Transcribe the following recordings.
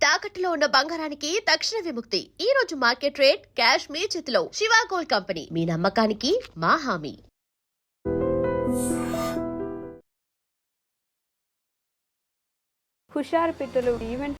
తాకట్టులో ఉన్న బంగారానికి తక్షణ విముక్తి. ఈ రోజు మార్కెట్ రేట్ క్యాష్ మీ చేతిలో. శివ గోల్డ్ కంపెనీ, మీ నమ్మకానికి మా హామీ. హుషారు పిట్టలు ఈవెంట్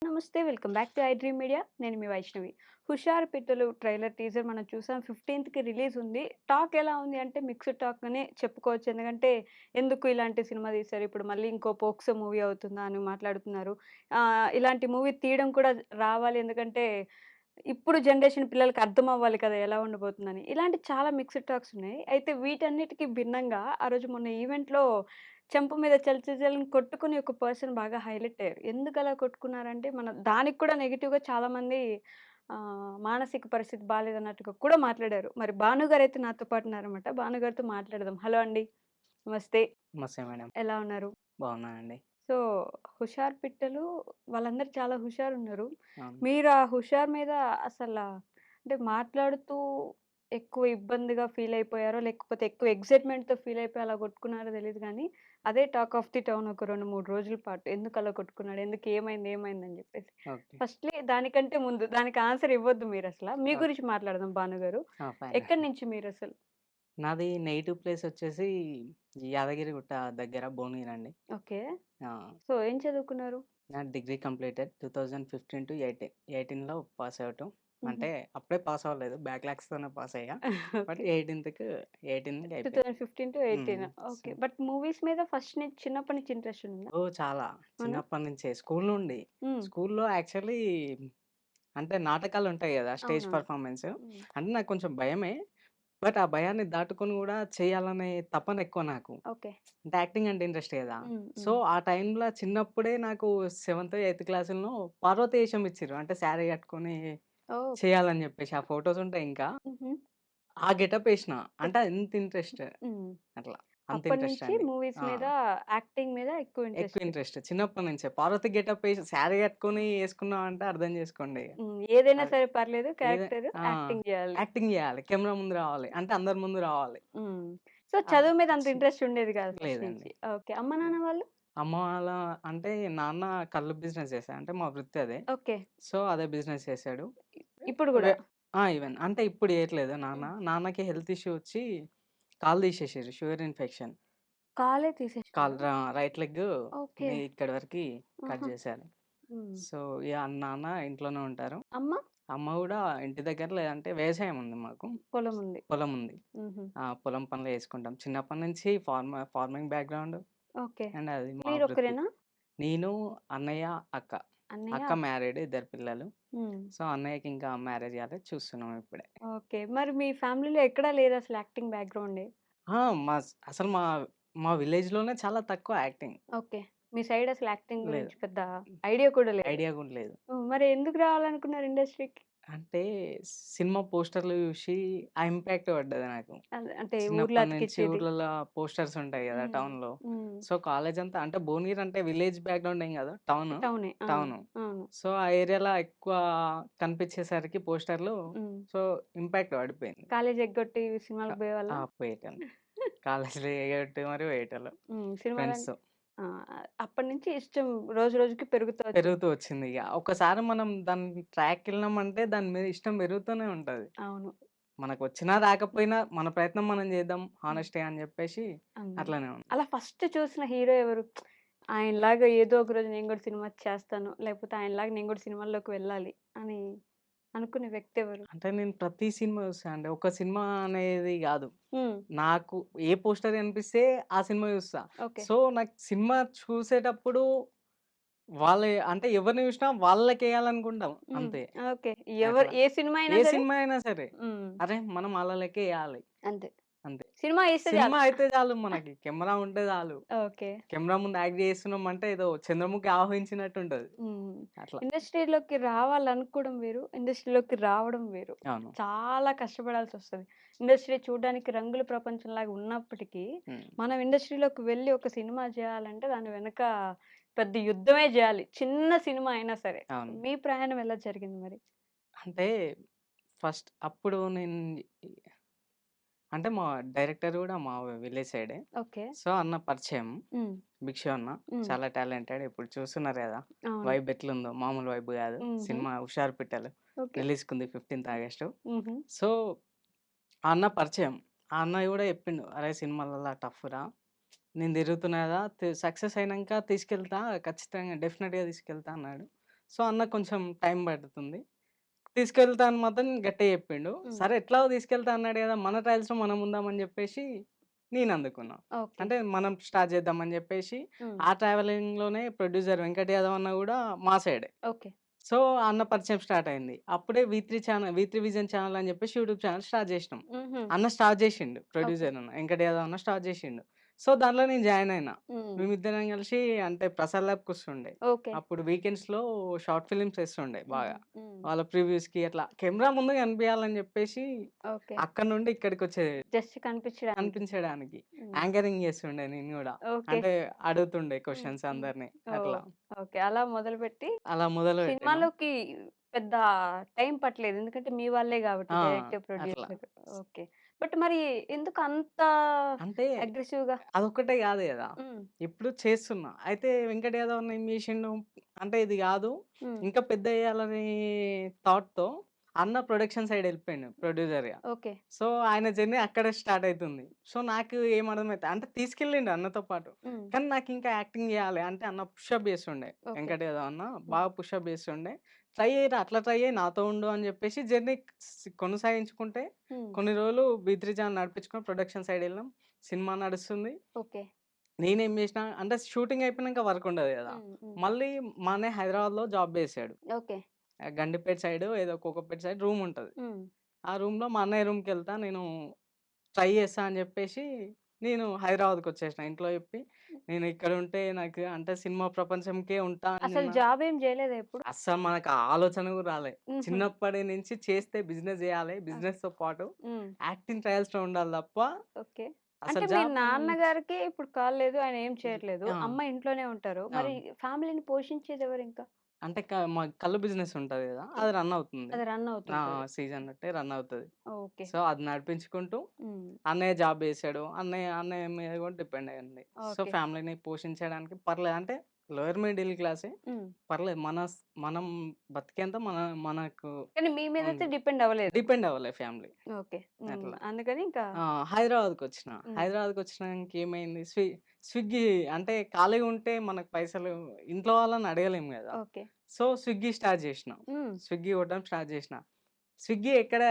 నమస్తే, welcome back to I dream media. నేను మీ వైష్ణవి. హుషారు పిట్టలు ట్రైలర్ టీజర్ మనం చూసాం. 15కి రిలీజ్ ఉంది. టాక్ ఎలా ఉంది అంటే మిక్స్డ్ టాక్ అనే చెప్పుకోవచ్చు. ఎందుకంటే ఎందుకు ఇలాంటి సినిమా తీశారు, ఇప్పుడు మళ్ళీ ఇంకో పోక్సో మూవీ అవుతుందా అని మాట్లాడుతున్నారు. ఇలాంటి మూవీ తీయడం కూడా రావాలి, ఎందుకంటే ఇప్పుడు జనరేషన్ పిల్లలకి అర్థం అవ్వాలి కదా ఎలా ఉండబోతుందని. ఇలాంటి చాలా మిక్స్డ్ టాక్స్ ఉన్నాయి. అయితే వీటన్నిటికి భిన్నంగా ఆ రోజు మొన్న ఈవెంట్‌లో చెంప మీద చల్ కొట్టుకుని ఒక పర్సన్ బాగా హైలైట్ అయ్యారు. ఎందుకలా కొట్టుకున్నారంటే దానికి కూడా నెగెటివ్‌గా చాలామంది మానసిక పరిస్థితి బాలేదన్నట్టుగా కూడా మాట్లాడారు. మరి భాను గారైతే నాతో పాటు ఉన్నారన్నమాట. భాను గారితో మాట్లాడదాం. హలో అండి. నమస్తే. నమస్తే మేడం. ఎలా ఉన్నారు? బాగున్నానండి. సో, హుషారు పిట్టలు వాళ్ళందరూ చాలా హుషారున్నారు. అవును. మీరు ఆ హుషారు మీద అంటే మాట్లాడుతూ ఎక్కువ ఇబ్బందిగా ఫీల్ అయిపోయారో, లేకపోతే ఎక్కువ ఎక్సైట్‌మెంట్‌తో ఫీల్ అయిపోయి అలా కొట్టుకున్నారో తెలీదు గానీ, అదే టాక్ ఆఫ్ ది టౌన్ ఒక 2, 3 రోజుల పాటు. ఎందుకలా కొట్టుకున్నాడు? ఎందుకు ఏమైంది? ఏమైందని జెప్పేసి. ఓకే. ఫస్ట్‌లీ దానికంటే ముందు దానికి ఆన్సర్ ఇవ్వొద్దు మీరసల. మీ ఓకే. గురించి మాట్లాడదాం భానుగారు. ఫైన్. ఎక్కడి నుంచి మీరసలు? నాది నేటివ్ ప్లేస్ వచ్చేసి యాదగిరిగుట్ట దగ్గర భువనగిరి అండి. ఓకే. ఆ! సో, ఏం చదువుకున్నారు? నా డిగ్రీ కంప్లీటెడ్ 2015-18. 18లో పాస్ అవుట్. హుహు. అంటే అప్పుడే పాస్ అవ్వలేదు. బ్యాక్‌లాగ్స్‌తోనే పాస్ అయ్యా. But okay. 18కి అయిపోయింది. 2015-18 సో, ఓకే. బట్ మూవీస్ మీద ఫస్ట్ నుంచి చిన్నప్పటి నుంచి ఇంట్రెస్ట్ ఉందా? చాలా అవునా? చిన్నప్పటి నుంచే స్కూల్ నుండి. హ్మ్. స్కూల్‌లో యాక్చువల్లీ అంటే నాటకాలుంటాయి గదా! స్టేజ్ అవునవును. పెర్ఫార్మన్స్. హ్మ్. అంటే నాకు కొంచెం భయమే. బట్ ఆ భయాన్ని దాటుకొని గూడా చేయాలనే తపన ఎక్కువ నాకు. ఓకే. అంటే యాక్టింగ్ అంటే ఇంట్రెస్ట్ గదా! హ్మ్. సో, హ్మ్. ఆ టైంలో చిన్నప్పుడే నాకు సెవెంత్, ఎయిత్ క్లాసుల్లో పార్వతీ వేషం ఇచ్చిర్రు. అంటే శారీ కట్టుకొని ఓహ్! చేయాలని జెప్పేసి. ఆ ఫోటోస్ ఉంటాయి ఇంకా. హుహు. ఆ గెటప్ ఏసిన. ఓహ్! అంటే అంత ఇంట్రెస్ట్ హ్మ్. అట్లా. అంత ఇంట్రెస్ట్ అప్పటినుంచి అండి. మూవీస్ ఆ! మీద, యాక్టింగ్ మీద ఎక్కువ ఎక్కువ ఇంట్రెస్ట్. ఇంట్రెస్ట్. చిన్నప్పటి నుంచే. పార్వతి గెటప్ ఏసి శారీ కట్టుకొని యేసుకున్నామంటే అర్థం జేసుకోండి ఇగ. హ్మ్. ఏదైనా అది. సరే పర్లేదు, ఏదే క్యారెక్టర్ ఆ! యాక్టింగ్ జేయాలి. యాక్టింగ్ జేయాలి. కెమెరా ముందు రావాలి. అంటే అందరి ముందు రావాలి. హ్మ్. సో, ఆ! చదువు మీద అంత చి ఇంట్రెస్ట్ ఉండేది కాదు ఫస్ట్ లేదండి. నుంచి. ఓకే. అమ్మ, నాన్న వాళ్ళు? అమ్మ వాళ్ళ అంటే నాన్న కల్లు బిజినెస్ చేశాడు. అంటే మా వృత్తి అదే. ఓకే. సో, అదే బిజినెస్ చేశాడు. ఇప్పుడు గూడా? వె ఈవెన్ అంటే ఇప్పుడు చేయట్లేదు నాన్న. హ్మ్. నాన్నకి హెల్త్ ఇష్యూ వచ్చి కాలు తీసేసిర్రు. Sugar infection. కాలే తీసేసారా? Right leg okay. ఇక్కడి వరకి కట్ ఆహా! చేశారు. హ్మ్. సో, ఇగ నాన్న ఇంట్లోనే ఉంటారు. అమ్మ? అమ్మ గూడా ఇంటి దగ్గర లేదంటే వ్యవసాయం ఉంది మాకు. పొలం ఉంది. పొలం ఉంది. హుహు. పొలం పనులు చేసుకుంటాం. చిన్నప్పటి నుంచి ఫార్మింగ్ బ్యాక్‌గ్రౌండ్ ఓకే. అండ్ అది మా వృత్తి. మీరొక్కరేనా? నేను, అన్నయ్య, అక్క. అన్నయ్య, అక్క అక్క. మ్యారీడ్, ఇద్దరు పిల్లలు. హ్మ్. సో, అన్నయ్యకి ఇంకా మ్యారేజ్ కాలేదు. చూస్తున్నాం ఇప్పుడే. ఓకే. మరి మీ ఫ్యామిలీలో ఎక్కడా లేదసలు యాక్టింగ్ బ్యాక్‌గ్రౌండే? ఆ! మా స్ అసలు మా మా విలేజ్‌లోనే చాలా తక్కువ యాక్టింగ్. ఓకే. మీ సైడ్ అసలు యాక్టింగ్ లేదు. గురించి పెద్ద ఐడియా కూడా లేదు. ఐడియా కూడా లేదు. హ్మ్. మరి ఎందుకు రావాలనుకున్నారు ఇండస్ట్రీకి? అంటే సినిమా పోస్టర్‌లు చూసి ఆ ఇంపాక్ట్ పడ్డది నాకు. అదే అంటే ఊర్లో చిన్నప్పటి నుంచి అతికిచ్చేది. ఊర్లలో పోస్టర్స్ ఉంటాయి గదా! హ్మ్. టౌన్‌లో. హ్మ్. సో, కాలేజ్ అంతా అంటే భువనగిరి అంటే విలేజ్ బ్యాక్‌గ్రౌండ్ ఏం కాదు. టౌను. టౌనే. ఆ! టౌను. అవును. సో, ఆ ఏరియాలో ఎక్కువ కనిపించేసరికి పోస్టర్‌లు హ్మ్. సో, ఇంపాక్ట్ పడిపోయింది. కాలేజ్ ఎగ్గొట్టి క సినిమాలకు పోయేవాళ్ళా? పోయేటోన్ని. కాలేజ్‌లో ఎగొట్టి మరి పోయేటోళ్ళం హ్మ్. సినిమాలంటే ఫ్రెండ్స్‌తో. ఆ! అప్పటినుంచి ఇష్టం రోజు రోజుకి పెరుగుతూ వచ్చింది. పెరుగుతూ వచ్చింది ఇగ. ఒక్కసారి మనం దాని ట్రాక్‌కెళ్ళినామంటే దాని మీద ఇష్టం పెరుగుతూనే ఉంటది. అవును. మనకొచ్చినా రాకపోయినా మన ప్రయత్నం మనం చేద్దాం హ్మ్. హానెస్ట్‌గా అని చెప్పేసి హ్మ్. అట్లనే ఉంది. అలా ఫస్ట్ చూసిన హీరో ఎవరు? ఆయనలాగా ఏదో ఒక రోజు నేను గూడా సినిమా చేస్తాను. లేకపోతే ఆయనలాగా నేను గూడా సినిమాల్లోకి వెళ్ళాలి అని అనుకునే వ్యక్తి ఎవరు? అంటే నేను ప్రతి సినిమా చూస్తా అండి. ఒక సినిమా అనేది గాదు. హ్మ్. నాకు ఏ పోస్టర్ కనిపిస్తే ఆ సినిమా చూస్తా. ఓకే. సో, నాకు సినిమా చూసేటప్పుడు వాళ్ళే అంటే ఎవరిని చూసినా వాళ్ళకేయాలనుకుంటాం హ్మ్. అంతే. ఓకే. అట్లా. ఏ సినిమా అయినా ఏ సరే సినిమా అయినా సరే. హ్మ్. అరే! మనం ఆళ్ళ లెక్క ఎయాలి. అంతే. అంతే. సినిమా ఏస్తే సినిమా చాలు. అయితే చాలు మనకి. కెమెరా ఉంటే చాలు. ఓకే. కెమెరా ముందు యాక్ట్ చేస్తున్నామంటే ఏదో చంద్రముఖి ఆవహించినట్టుంటది. హ్మ్. అట్లా. ఇండస్ట్రీలోకి రావాలనుకోవడం వేరు. ఇండస్ట్రీలోకి రావడం వేరు. అవును. చాలా కష్టపడాల్సొస్తది. ఇండస్ట్రీ చూడడానికి రంగుల ప్రపంచంలాగా ఉన్నప్పటికీ, హ్మ్. మనం ఇండస్ట్రీలోకి వెళ్లి ఒక సినిమా చేయాలంటే దాని వెనక పెద్ద యుద్ధమే జేయాలి. చిన్న సినిమా అయినా సరే. అవును. మీ ప్రయాణం ఎలా జరిగింది మరి? అంటే ఫస్ట్ అప్పుడు నేను అంటే మా డైరెక్టర్ గూడా మా విలేజ్ సైడే. ఓకే. సో, అన్న పరిచయం. హ్మ్. భిక్షు అన్న. హ్మ్. చాలా టాలెంటెడ్. ఇప్పుడు చూస్తున్నారు గదా! అవును. వైబ్ ఎట్లుందో మామూలు వైబ్ గాదు. హుహు. సినిమా 'హుషారు పిట్టలు' ఓకే. రిలీజ్‌కుంది 15థ్ ఆగస్టు. హుహు. సో, ఆ అన్న పరిచయం. ఆ అన్నయ్య గూడా చెప్పిండు. "అరేయ్! సినిమాలల్ల టఫ్‌రా. నేను తిరుగుతున్నా గదా! సక్సెస్ అయినంక తీసుకెళ్తా. ఖచ్చితంగా డెఫినెట్‌గా తీసుకెళ్తా" అన్నాడు. సో, అన్నకు కొంచెం టైం పడుతుంది. తీసుకెళ్తా అని మాత్రం గట్టిగా చెప్పిండు. హ్మ్. సరే ఎట్లాగో తీసుకెళ్తా అన్నాడు గదా! మన ట్రయల్స్‌లో మనం ఉందామని జెప్పేసి నేను అందుకున్నా. ఓకే. అంటే మనం స్టార్ట్ చేద్దామని జెప్పేసి హ్మ్. ఆ ట్రావెలింగ్‌లోనే ప్రొడ్యూసర్ వెంకట్ యాదవ్ అన్న గూడా మా సైడే. ఓకే. సో, ఆ అన్న పరిచయం స్టార్ట్ అయింది. అప్పుడే వి3 విజన్ ఛానెల్ అని జెప్పేసి యూట్యూబ్ ఛానెల్ స్టార్ట్ జేసినాం. హుహు. అన్న స్టార్ట్ జేసిండు. ఓకే. ప్రొడ్యూసర్ అన్న. వెంకట్ యాదవ్ అన్న స్టార్ట్ జేసిండు. సో, దాంట్లో నేను జాయిన్ అయినా. హ్మ్. మేమిద్దరం కలిసి అంటే ప్రసాద్ ల్యాబ్‌కి వస్తుండే. ఓకే. అప్పుడు వీకెండ్స్‌లో షార్ట్ ఫిల్మ్స్ ఏస్తుండే బాగా. హ్మ్. హ్మ్. వాళ్ళ ప్రివ్యూస్‌కి అట్లా కెమెరా ముందు కనిపియాలని జెప్పేసి ఓకే. అక్కడి నుండి ఇక్కడికొచ్చేది జస్ట్ కనిపించడానికి. కనిపించడానికి. హ్మ్. యాంకరింగ్ చేస్తుండే నేను గూడా. ఓకే. అంటే అడుగుతుండే హ్మ్. క్వెషన్స్ హ్మ్. అందరిని ఓహ్! అట్లా. ఓకే. అలా మొదలుపెట్టి అలా మొదలుపెట్టినాం. సినిమాలోకి పెద్ద టైం పట్టలేదు. ఎందుకంటే మీ వాళ్ళే గాబట్టి ఆ! డైరెక్టర్, అట్లా. ప్రొడ్యూసర్. ఓకే. బట్ మరి ఎందుకు అంత అంటే అగ్రెసివ్‌గా? అదొక్కటే గాదు గదా! హ్మ్. ఇప్పుడు చేస్తున్నా. అయితే వెంకట్ యాదవ్ అన్న ఏం జేషిండు, అంటే ఇది గాదు హ్మ్. ఇంకా పెద్దయ్యాలని థాట్‌తో అన్న ప్రొడక్షన్ సైడ్ ఎళ్ళిపోయిండు ప్రొడ్యూసర్‌గా. ఓకే. సో, ఆయన జర్నీ అక్కడే స్టార్ట్ అయితుంది. సో, నాకు ఏం అర్థమైతే అంటే తీసుకెళ్ళిండు అన్నతో పాటు. హ్మ్. కానీ నాకింకా యాక్టింగ్ జేయాలి. అంటే అన్న పుషప్ జేస్తుండే. ఓకే. వెంకట్ యాదవ్ అన్న హ్మ్. బాగా పుషప్ జేస్తుండే. "ట్రై చెయ్యిరా అట్లా ట్రై చెయ్యి నాతో ఉండు" అని జెప్పేసి జర్నీ కొనసాగించుకుంటే హ్మ్. కొన్ని రోజులు బీ3 ఛానెల్ నడిపించుకొని ప్రొడక్షన్ సైడ్ ఎళ్ళాం. సినిమా నడుస్తుంది. ఓకే. నేనేం జేసినా అంటే షూటింగ్ అయిపోయినంక వర్క్ ఉండదు గదా! హ్మ్. హ్మ్. మళ్ళీ మా అన్నయ్య హైదరాబాద్‌లో జాబ్ జేసాడు. ఓకే. గండిపేట సైడ్ ఏదో కోకపేట సైడ్ రూమ్ ఉంటది. హ్మ్. ఆ రూమ్‌లో మా అన్నయ్య రూమ్‌కెళ్తా నేను ట్రై చేస్తా అని జెప్పేసి నేను హైదరాబాద్‌కొచ్చేసిన. ఇంట్లో చెప్పి నేను ఇక్కడుంటే నాకు అంటే సినిమా ప్రపంచంకే ఉంటా అసలు అనున్నా. జాబ్ ఏం జేయలేదా ఎప్పుడు? అస్సలు మనకు ఆ ఆలోచన గూడా రాలే. హుహు. చిన్నప్పటి నుంచి చేస్తే బిజినెస్ జేయాలి. ఓకే. బిజినెస్‌తో పాటు హ్మ్. యాక్టింగ్ ట్రయల్స్‌లో ఉండాలి తప్ప ఓకే. అంటే అసలు మీ జాబ్ నాన్నగారికి ఇప్పుడు కాలేదు. ఆయన ఏం చేయట్లేదు. ఆ! అమ్మ ఇంట్లోనే ఉంటారు. మరి అవును. ఫ్యామిలీని పోషించేదెవరింకా? అంటే మా కల్లు బిజినెస్ ఉంటది గదా! అది రన్ అవుతుంది. అది రన్ ఆ! అవుతుంటది. సీజన్ బట్టే రన్ అవుతది. ఓకే. సో, అది నడిపించుకుంటూ హ్మ్. అన్నయ్య జాబ్ జేసాడు. అన్నయ్య మీద కూడా డిపెండ్ అయ్యింది. So, okay. ఫ్యామిలీని పోషించడానికి పర్లేదు. అంటే లోయర్ మిడిల్ క్లాసే. హ్మ్. పర్లేదు. మనం బతికేంత మనకు కానీ మీ మీదైతే ఉంది. డిపెండ్ అవ్వలేదు. డిపెండ్ అవ్వలే ఫ్యామిలీ. ఓకే. హ్మ్. అట్లా. అందుకని ఇంకా ఆ! హైదరాబాద్‌కొచ్చిన. హ్మ్. హైదరాబాద్‌కొచ్చినంక ఏమైంది స్విగ్గీ అంటే ఖాళీగా ఉంటే మనకు పైసలు ఇంట్లో వాళ్ళని అడగలేము గదా! ఓకే. సో, స్విగ్గీ స్టార్ట్ జేసినా. హ్మ్. స్విగ్గీ కొట్టడం స్టార్ట్ జేసినా. స్విగ్గీ ఎక్కడ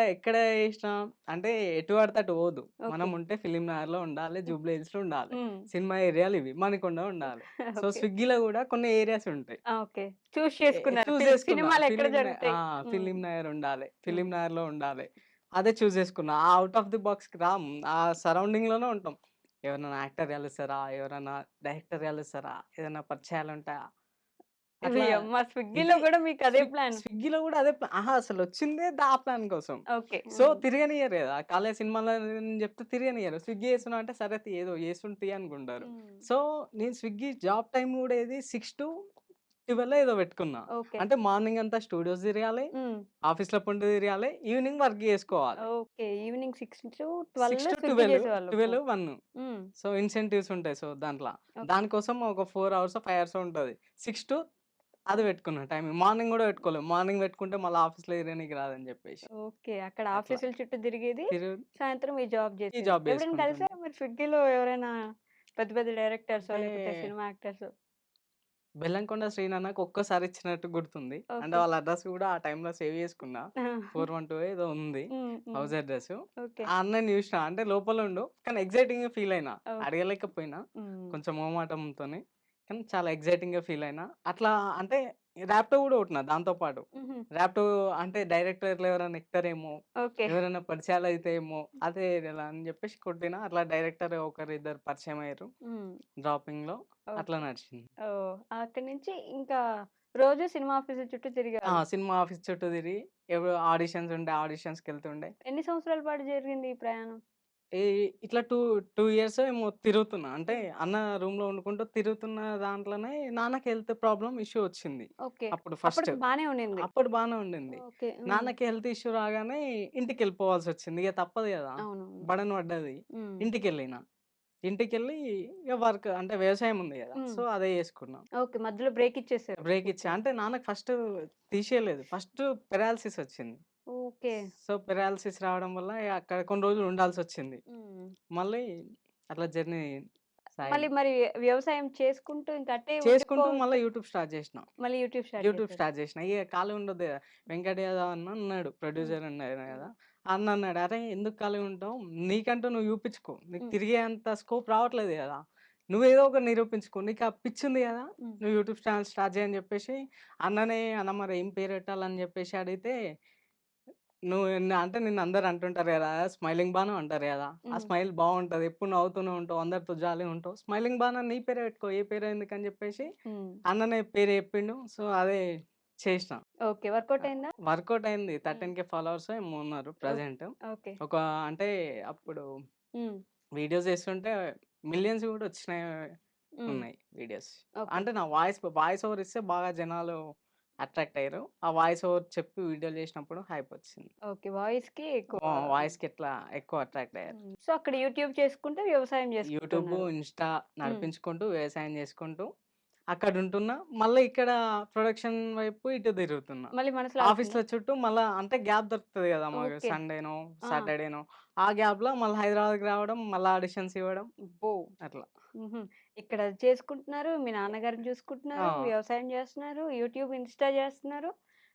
జేసినా అంటే ఎటు పడితే అటు పోదు. మనం ఓకే. ఉంటే ఫిల్మ్ నగర్‌లో ఉండాలి, హ్మ్. జూబ్లీ హిల్స్‌లో ఉండాలి. హ్మ్. సినిమా ఏరియాలు ఇవి. మణికొండ ఉండాలి. So, okay. స్విగ్గీలో గూడా కొన్ని ఏరియాస్ ఉంటాయి. ఆ! ఓకే. చూజ్ చేసుకున్నారు. చూజ్ చేసుకున్నా. సినిమాలెక్కడ ఆ! జరుగుతాయి. హ్మ్. ఫిల్మ్ నగర్ ఉండాలి. హ్మ్. ఫిల్మ్ నగర్‌లో ఉండాలి. అదే చూజ్ చేసుకున్నా. ఆ ఔట్ ఆఫ్ ది బాక్స్‌కి రాం. ఆ సరౌండింగ్‌లోనే ఉంటాం. ఎవరైనా యాక్టర్ కలుస్తారా? ఎవరైనా డైరెక్టర్ కలుస్తారా? ఏదైనా పరిచయాలుంటాయా? ఇది అట్లా అమ్మ స్విగ్గీలో ఇది గూడా మీకదే ప్లాన్. స్విగ్గీలో గూడా అదే అహా! అసలొచ్చిందే ఆ ప్లాన్ కోసం. ఓకే. సో, హ్మ్. తిరగనియ్యరు గదా! కాలేజ్ సినిమాలో చెప్తే తిరగనియ్యరు. స్విగ్గీ చేస్తున్నావు అంటే సరే ఏదో చేస్తుండు తీ అనుకుంటారు. హ్మ్. సో, నేను స్విగ్గీ జాబ్ టైమ్ గూడా ఏది 6-2 12 ఏదో పెట్టుకున్నా. ఓకే. అంటే మార్నింగ్ అంతా స్టూడియోస్ తిరగాలి, హ్మ్. ఆఫీస్‌లో పూట తిరగాలి, ఈవినింగ్ వర్క్ చేసుకోవాలి. ఓకే. ఈవినింగ్ 6 6-12 టు స్విగ్గీ 12, చేసేవాళ్ళు. 12, 1 హ్మ్. సో, ఇన్సెంటివ్స్ ఉంటాయి. సో, దాంట్ల. ఓకే. దానికోసం ఒక 4 అవర్సో, 5 అవర్సో ఉంటది. 6 టు అది పెట్టుకున్నా టైమింగ్. మార్నింగ్ గూడా పెట్టుకోలే. మార్నింగ్ పెట్టుకుంటే మళ్ళీ ఆఫీస్‌లో తిరగనీకి రాదని జెప్పేసి. ఓకే. అక్కడ అట్లా. ఆఫీసుల చుట్టూ తిరిగేది. తిరుగు సాయంత్రం ఈ జాబ్ ఈ జేసేది. జాబ్ ఎప్పుడైనా చేసుకుంటుండే. కలిసారా మరి స్విగ్గీలో ఎవరైనా పెద్ద పెద్ద డైరెక్టర్సో అంటే లేకపోతే సినిమా యాక్టర్సో? బెల్లంకొండ శ్రీనన్నకి ఒక్కసారి ఇచ్చినట్టు గుర్తుంది. అంటే ఓకే. వాళ్ళ అడ్రెస్ గూడా ఆ టైంలో సేవ్ చేసుకున్నా. ఆ! 412 ఏదో ఉంది హ్మ్. హ్మ్. House address. ఓకే. ఆ అన్నని జూషినా. అంటే లోపలుండు. కానీ ఎక్సైటింగ్‌గా ఫీల్ అయినా. ఓకే. అడగలేకపోయినా. హ్మ్. కొంచెం మొహమాటంతోని. కానీ చాలా ఎక్సైటింగ్‌గా ఫీల్ అయినా. అట్లా అంటే ర్యాపిడో గూడా కొట్టినా దాంతో పాటు. హుహు. ర్యాపిడో అంటే డైరెక్టర్లు ఎవరైనా ఎక్కుతారేమో, ఓకే. ఎవరైనా పరిచయాలైతాయేమో, అదే ఇలా అని జెప్పేసి కొట్టినా. అట్లా డైరెక్టర్ ఒకరిద్దరు పరిచయమయ్యారు హ్మ్. డ్రాపింగ్‌లో. అట్లా ఓకే. నడిచింది. ఓహ్! అక్కడి నుంచి ఇంకా రోజు సినిమా ఆఫీసుల చుట్టూ ఆ! తిరిగేవాళ్ళు. సినిమా ఆఫీస్ చుట్టూ తిరిగి ఆడిషన్స్ ఉంటే ఆడిషన్స్‌కెళ్తుండే. ఎన్ని సంవత్సరాల పాటు జరిగింది ఈ ప్రయాణం? ఈ ఇట్లా 2 ఇయర్సో ఏమో తిరుగుతున్నా. అంటే హ్మ్. అన్న రూమ్‌లో వండుకుంటూ తిరుగుతున్న దాంట్లోనే నాన్నకి హెల్త్ ప్రాబ్లమ్ ఇష్యూ వచ్చింది. ఓకే. అప్పుడు ఫస్ట్. అప్పటికి బానే ఉండింది. అప్పుడు బానే ఉండింది. ఓకే. హ్మ్. నాన్నకి హెల్త్ ఇష్యూ రాగానే ఇంటికెళ్ళిపోవాల్సొచ్చింది. ఇగ తప్పదు గదా! అవునవును. బర్డెన్ పడ్డది. హ్మ్. ఇంటికెళ్ళిన. ఇంటికెళ్ళి ఇగ వర్క్ అంటే వ్యవసాయం ఉంది గదా! హ్మ్. సో, అదే చేసుకున్నా. ఓకే. మధ్యలో బ్రేక్ ఇచ్చేసారు బ్రేక్ ఇచ్చా. పూర్తిగా. అంటే నాన్నకి ఫస్ట్ తీసేయలేదు. ఫస్ట్ పెరాలిసిస్ వచ్చింది. ఓకే. సో, పెరాలిసిస్ రావడం వల్ల ఇగ అక్కడ కొన్ని రోజులు ఉండాల్సొచ్చింది. హ్మ్. మళ్ళీ అట్లా జర్నీ మళ్ళీ సాగింది. మరి వ్యవసాయం చేసుకుంటూ ఇంక అట్టే చేసుకుంటూ మళ్ళా ఉండిపోతే యూట్యూబ్ స్టార్ట్ జేసినా. మళ్ళీ యూట్యూబ్ స్టార్ట్ యూట్యూబ్ చేశారు. స్టార్ట్ జేసినా. ఇగ ఖాళీగా ఉండొద్దు గదా! వెంకట్ యాదవ్ అన్న ఉన్నాడు. హ్మ్. ప్రొడ్యూసర్ ఉన్నాడు హ్మ్. గదా! అన్న అన్నాడు, "అరేయ్! ఎందుకు ఖాళీగా ఉంటావు? నీకంటూ నువ్వు జూపించుకో. నీకు హ్మ్. తిరిగే అంత స్కోప్ రావట్లేదు గదా! నువ్వేదో ఒకటి నిరూపించుకో. నీకు ఆ పిచ్ ఉంది గదా! హ్మ్. నువ్వు యూట్యూబ్ ఛానెల్ స్టార్ట్ జెయి" అని జెప్పేసి అన్ననే "అన్న మరి ఏం పేరు పెట్టాలని" జెప్పేసి అడిగితే నువ్వు అంటే నిన్నందరూ అంటుంటారు గదా! స్మైలింగ్ బాను అంటారు గదా! ఆ హ్మ్. స్మైల్ బావుంటది. ఎప్పుడు నవ్వుతూనే ఉంటావు. అందరితో జాలీగా ఉంటావు. స్మైలింగ్ బాను అని నీ పేరే పెట్టుకో. ఏ పేరు ఎందుకని జెప్పేసి హ్మ్. అన్ననే పేరు చెప్పిండు. సో, అదే చేసినా. ఓకే. వర్కౌట్ అయిందా? వర్కౌట్ అయింది. హ్మ్. 13,000 ఫాలోవర్సో ఏమో ఉన్నారు ఓకే. ప్రెజెంట్. ఓకే. ఒక అంటే అప్పుడు హ్మ్. వీడియోస్ చేస్తుంటే మిలియన్స్ గూడా వచ్చినాయి హ్మ్. ఉన్నాయి వీడియోస్. ఓకే. అంటే నా వాయిస్ ఓవర్ ఇస్తే బాగా జనాలు అట్రాక్ట్ అయ్యారు. ఆ వాయిస్ ఓవర్ చెప్పి వీడియోలు చేసినప్పుడు హైప్ వచ్చింది. ఓకే. వాయిస్‌కి ఎక్కువ వాయిస్‌కి ఎట్లా ఎక్కువ అట్రాక్ట్ అయ్యారు. హ్మ్. సో, అక్కడ యూట్యూబ్ చేసుకుంటూ వ్యవసాయం యూట్యూబ్, చేసుకుంటున్నారు. ఇన్‌స్టా హ్మ్. నడిపించుకుంటూ, వ్యవసాయం చేసుకుంటూ అక్కడుంటున్నా. మళ్ళీ ఇక్కడ ప్రొడక్షన్ వైపు ఇటు తిరుగుతున్నా. మళ్ళీ మనసులో ఆగుతుందా? ఆఫీస్‌ల చుట్టూ మళ్ళా అంటే గ్యాప్ దొరుకుతది గదా! మాకు ఓకే. సండేనో, ఆ! సాటర్‌డేనో ఆ గ్యాప్‌లో మళ్ళీ హైదరాబాద్‌కి రావడం, మళ్ళా ఆడిషన్స్ ఇవ్వడం అబ్బో! అట్లా. హుహు. ఇక్కడ చేసుకుంటున్నారు. మీ నాన్నగారిని ఆ! చూసుకుంటున్నారు. వ్యవసాయం చేస్తున్నారు. యూట్యూబ్, ఇన్‌స్టా చేస్తున్నారు.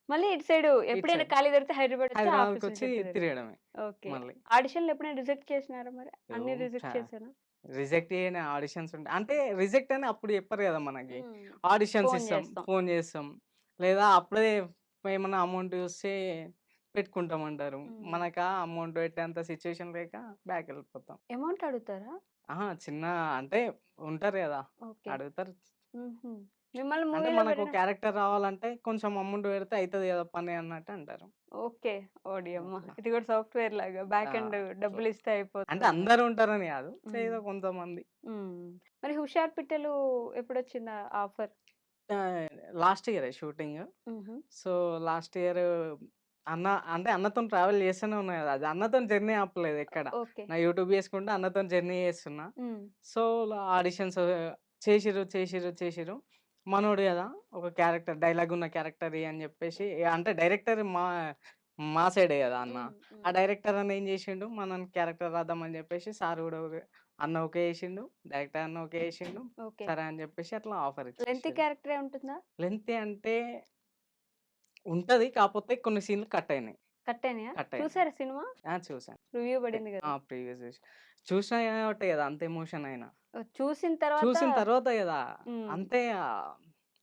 మళ్ళీ ఇటు సైడు ఇటు ఎప్పుడైనా సైడ్ ఖాళీ దొరికితే హైదరాబాద్ వచ్చి ఆఫీసుల హైదరాబాద్‌కొచ్చి చుట్టూ తిరుగుతారు. తిరగడమే ఓకే. మళ్ళీ. ఆడిషన్‌లు ఎప్పుడైనా రిజెక్ట్ చేసినారా మరి? అన్నీ ఏవో చ రిజెక్ట్ చేసారా? రిజెక్ట్ చేయని ఆడిషన్స్ ఉంటాయి. అంటే రిజెక్ట్ అని అప్పుడు చెప్పరు గదా! మనకి. హ్మ్. ఆడిషన్స్ ఫోను ఇస్తాం, చేస్తాం. ఫోన్ చేస్తాం. లేదా అప్పుడే ఏమన్నా అమౌంట్ చూస్తే పెట్టుకుంటామంటారు. హ్మ్. మనకా అమౌంట్ పెట్టేంత సిట్యుయేషన్ లేక బ్యాకెళ్ళిపోతాం. అమౌంట్ అడుగుతారా? అహా! చిన్న అంటే ఉంటారు గదా! ఓకే. అడుగుతారు. హుహు. మిమ్మల్ని అంటే మూవీలో మనకో పెట్టిన క్యారెక్టర్ రావాలంటే కొంచెం అమౌంట్ పెడితే అయితది గదా! పని అన్నట్టు అంటారు. ఓకే. ఓడియమ్మ! అట్లా. ఇది కూడా సాఫ్ట్‌వేర్ లాగా ఆ! బ్యాక్ ఎండ్ అట్లా. డబ్బులిస్తే అంటే అయిపోతదన్నట్టు. అందరూ ఉంటారని గాదు. హ్మ్. ఏదో కొంతమంది. హ్మ్. మరి 'హుషారు పిట్టలు' ఎప్పుడొచ్చిందా ఆఫర్? లాస్ట్ ఇయరే షూటింగ్. హుహు. సో, లాస్ట్ ఇయర్ అన్న అంటే అన్నతోని ట్రావెల్ చేస్తూనే ఉన్నా గదా! అది అన్నతోని జర్నీ ఆపలేదు ఎక్కడ. ఓకే. నా యూట్యూబ్ చేసుకుంటూ అన్నతోని జర్నీ చేస్తున్నా. హ్మ్. సో, ఆడిషన్స్ చేసిర్రు. మనోడు గదా! ఒక క్యారెక్టర్ డైలాగ్ ఉన్న క్యారెక్టర్ ఇయ్యి అని జెప్పేసి అంటే డైరెక్టర్ మా సైడే గదా అన్న. హ్మ్. ఆ హ్మ్. డైరెక్టర్ అన్న ఏం జేశిండు మనని క్యారెక్టర్ రాద్దామని జెప్పేసి సార్ గూడా అన్న ఓకే జేశిండు. డైరెక్టర్ అన్న ఓకే జేశిండు. ఓకే. సరే అని జెప్పేసి అట్లా ఆఫర్ లెంతీ ఇచ్చేసిర్రు. క్యారెక్టరే ఉంటుందా? లెంతీ అంటే ఉంటది. కాపోతే కొన్ని సీన్‌లు కట్ అయినాయి. కట్ అయినాయా? కట్ అయినాయి. చూసారా సినిమా? ఆ! చూసాను. రివ్యూ పడింది ఆ! గదా! ప్రీవియస్ చూసి. చూసినా కాబట్టే గదా! అంత ఎమోషన్ అయినా. ఓహ్! చూసిన తర్వాత చూసిన తర్వాత గదా! హ్మ్. అంతే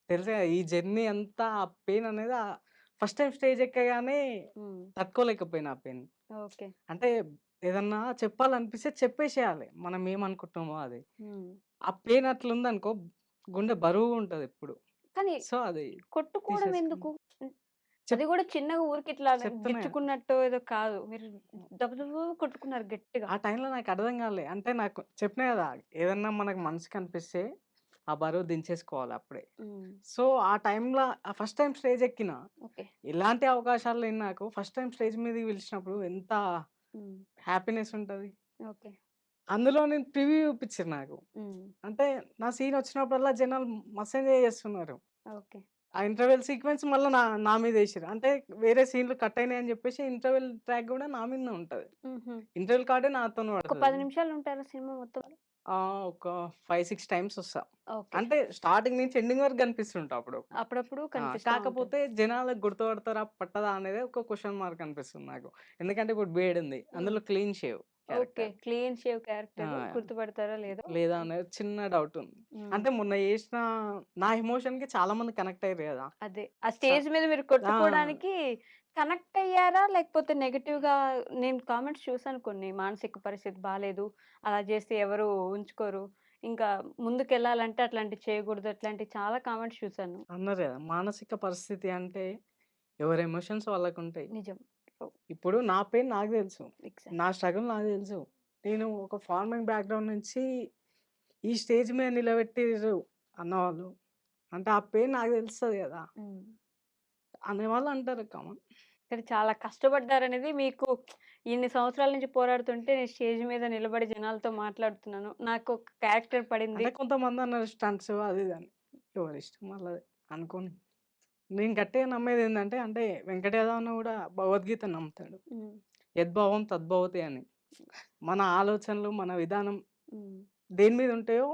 తెలుసు గదా! ఈ జర్నీ అంతా ఆ పెయిన్ అనేది ఫస్ట్ టైమ్ స్టేజ్ ఎక్కగానే హ్మ్. తట్టుకోలేకపోయినా ఆ పెయిన్. ఓకే. అంటే ఏదన్నా చెప్పాలనిపిస్తే చెప్పేసేయాలి. మనం ఏమనుకుంటున్నామో అది. హ్మ్. ఆ పెయిన్ అట్లుందనుకో గుండె బరువుగుంటదెప్పుడు. కానీ సో, అది కొట్టుకోవడం తీసేసుకొని ఎందుకు? హ్మ్. అది చెప్ గూడా చిన్నగా ఊరికే ఇట్లా చెప్తున్నా గదా! గిచ్చుకున్నట్టో ఏదో కాదు. మీరు దబ దబ కొట్టుకున్నారు గట్టిగా. ఆ టైంలో నాకర్థం గాలే. అంటే నాకు చెప్పినా గదా! ఏదన్నా మనకు మనసుకనిపిస్తే ఆ బరువు దించేసుకోవాలి అప్పుడే. హ్మ్. సో, ఆ టైంలో ఫస్ట్ టైమ్ స్టేజ్ ఎక్కిన. ఓకే. ఇలాంటి అవకాశాలు లేని నాకు ఫస్ట్ టైమ్ స్టేజ్ మీదకి పిలిచినప్పుడు ఎంత హ్మ్. హ్యాపీనెస్ ఉంటది. ఓకే. అందులో నేను ప్రివ్యూ చూపిచ్చిర్రు నాకు. హ్మ్. అంటే నా సీన్ వచ్చినప్పుడల్లా జనాలు మస్తు ఎంజాయ్ చేస్తున్నారు. ఓకే. ఆ ఇంటర్వెల్ సీక్వెన్స్ మళ్ళా నా మీద ఏసిర్రు. అంటే వేరే సీన్‌లు కట్ అయినాయని చెప్పేసి ఇంటర్వెల్ ట్రాక్ గూడా నా మీదనే ఉంటది. హుహు. ఇంటర్వెల్ కార్డే నాతోనే ఒక పడతది. 10 నిమిషాలు ఉంటారా సినిమా మొత్తం? ఒక 5, 6 టైమ్స్ వస్తా. ఓకే. అంటే స్టార్టింగ్ నుంచి ఎండింగ్ వరకు కనిపిస్తుంటా అప్పుడు. అప్పుడప్పుడు కనిపిస్తా ఉంటారు. కాకపోతే జనాలకు గుర్తుపడతారా? పట్టదా? అనేది ఒక క్వెషన్ మార్క్ అనిపిస్తుంది నాకు. ఎందుకంటే ఇప్పుడు 'బేడ్' ఉంది. హ్మ్. అందులో clean shave okay. Character. Clean shave character ఆ! గుర్తుపడతారో లేదో? లేదా అనేది చిన్న డౌట్ ఉంది. హ్మ్. అంటే మొన్న చేసిన నా ఎమోషన్‌కి చాలా మంది కనెక్ట్ అయ్యారు గదా! అదే. ఆ చ స్టేజ్ మీద మీరు ఆ! కొట్టుకోవడానికి కనెక్ట్ అయ్యారా? లేకపోతే నెగెటివ్‌గా నేను కామెంట్స్ చూసాను కొన్ని. మానసిక పరిస్థితి బాలేదు. అలా చేస్తే ఎవరు ఉంచుకోరు. ఇంకా ముందుకెళ్ళాలంటే అట్లాంటివి చేయకూడదు. అట్లాంటి చాలా కామెంట్స్ చూసాను. అన్నారు గదా! మానసిక పరిస్థితి అంటే ఎవరి ఎమోషన్స్ వాళ్ళకుంటాయి. నిజం. ఓహ్! ఇప్పుడు నా పెయిన్ నాకు తెలుసు. నా ఎగ్జాక్ట్‌లీ. స్ట్రగుల్ నాకు తెలుసు. నేను ఒక ఫార్మింగ్ బ్యాక్‌గ్రౌండ్ నుంచి ఈ స్టేజ్ మీద నిలబెట్టిర్రు అన్నవాళ్ళు. అంటే ఆ పెయిన్ నాకు తెలుస్తది గదా! హ్మ్. అనేవాళ్ళు అంటారు కామన్. కానీ చాలా కష్టపడ్డారనేది మీకు ఇన్ని సంవత్సరాల నుంచి పోరాడుతుంటే నేను స్టేజ్ మీద నిలబడి జనాలతో మాట్లాడుతున్నాను. నాకు ఒక క్యారెక్టర్ పడింది. అంటే కొంతమంది అన్నారు స్టంట్స్ అది ఇది అని. ఎవరిష్టం వాళ్ళది అనుకోని. నేను గట్టిగా నమ్మేదేందంటే అంటే వెంకట్ యాదవ్ అన్న గూడా భగవద్గీత నమ్ముతాడు. హ్మ్. యద్భావం తద్భవతి అని. మన ఆలోచనలు, మన విధానం హ్మ్. దేని మీద ఉంటాయో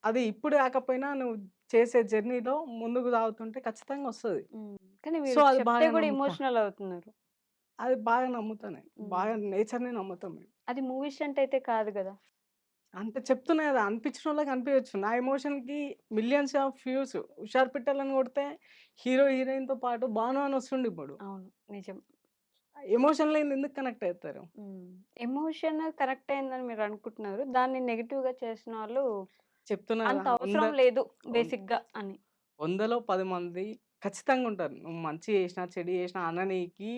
అది ఇప్పుడు కాకపోయినా నువ్వు చేసే జర్నీలో ముందుకు సాగుతుంటే ఖచ్చితంగా వస్తది. హ్మ్. కానీ సో, మీరు అది చెప్తే బాగా కూడా నమ్ముతా. ఎమోషనల్ అవుతున్నారు. అది బాగా నమ్ముతా నేను. హ్మ్. బాగా నేచర్‌ని నమ్ముతాం మేము. అది మూవీ స్టంట్ అయితే కాదు గదా! అంటే చెప్తున్నా గదా! అనిపించినోళ్ళకి అనిపియొచ్చు. నా ఎమోషన్‌కి మిలియన్స్ ఆఫ్ వ్యూస్. 'హుషారు పిట్టలని' కొడితే హీరో, హీరోయిన్‌తో పాటు భాను అని వస్తుండు ఇప్పుడు. అవును. నిజం. ఎమోషన్ లేనిది ఎందుకు కనెక్ట్ అయితారు? హ్మ్. ఎమోషన్ కరెక్ట్ అయిందని మీరు అనుకుంటున్నారు. దాన్ని నెగెటివ్‌గా చేసిన వాళ్ళు చెప్తున్నా అంత గదా! అవసరం లేదు వం బేసిక్‌గా అని. 100లో 10 మంది ఖచ్చితంగా ఉంటారు. నువ్వు మంచి చేసినా, చెడు చేసినా అననీకి,